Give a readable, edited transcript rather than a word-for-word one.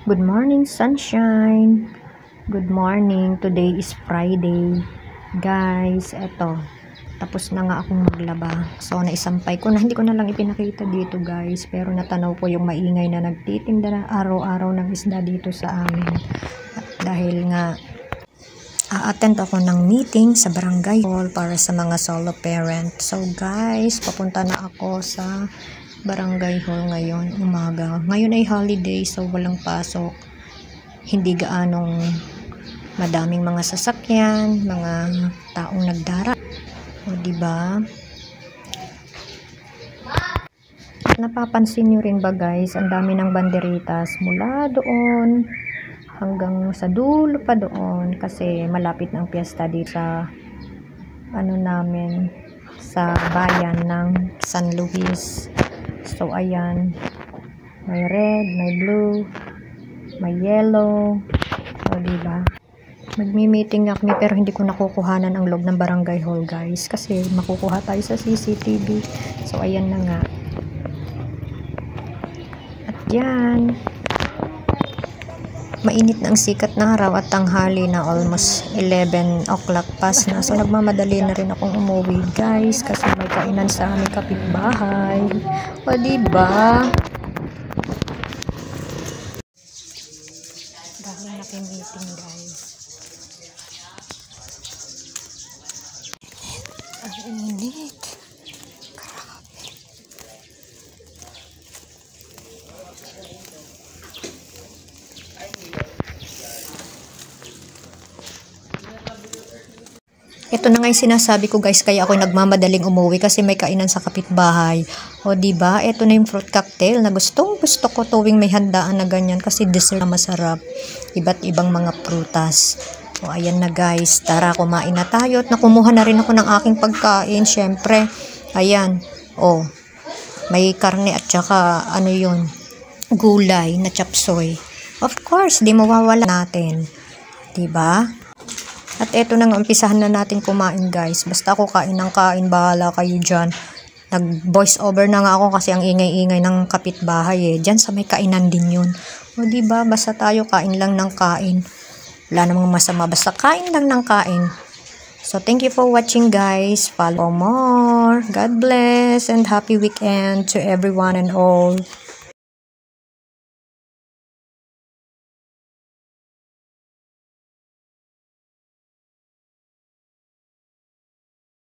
Good morning, sunshine. Good morning. Today is Friday. Guys, eto. Tapos na nga akong maglaba. So, naisampay ko na. Hindi ko na lang ipinakita dito, guys. Pero natanaw ko yung maingay na nagtitinda na araw-araw ng isda dito sa amin. At dahil nga, a-attend ako ng meeting sa barangay hall para sa mga solo parent. So, guys, papunta na ako sa barangay hall ngayon umaga. Ngayon ay holiday, so walang pasok. Hindi gaanong madaming mga sasakyan, mga taong nagdara. O diba? Napapansin nyo rin ba guys, ang dami ng banderitas mula doon hanggang sa dulo pa doon kasi malapit na ang piyesta dito sa namin sa bayan ng San Luis. So, ayan. May red, may blue, may yellow. O, diba? Magmi-meeting nga kami pero hindi ko nakukuhanan ang loob ng barangay hall, guys. Kasi makukuha tayo sa CCTV. So, ayan na nga. At yan. Mainit na ang sikat ng araw at tanghali na almost 11 o'clock pass na. So, nagmamadali na rin akong umuwi, guys. Kasi may kainan sa aming kapitbahay. O, diba? Dahil nakin-meeting, guys. Ang init. Ito na nga yung sinasabi ko guys, kaya ako nagmamadaling umuwi kasi may kainan sa kapitbahay. O diba, ito na yung fruit cocktail na gusto ko tuwing may handaan na ganyan kasi dessert na masarap. Iba't ibang mga prutas. O ayan na guys, tara kumain na tayo at nakumuha na rin ako ng aking pagkain. Syempre, ayan, o, may karne at saka ano yun, gulay na chapsoy. Of course, di mawawala natin. Diba? At eto nang umpisahan na natin kumain guys. Basta ako kain ng kain, bahala kayo dyan. Nag-voice over na nga ako kasi ang ingay-ingay ng kapitbahay Dyan sa may kainan din yun. O diba, basta tayo kain lang ng kain. Wala namang masama, basta kain lang ng kain. So thank you for watching guys. Follow more. God bless and happy weekend to everyone and all.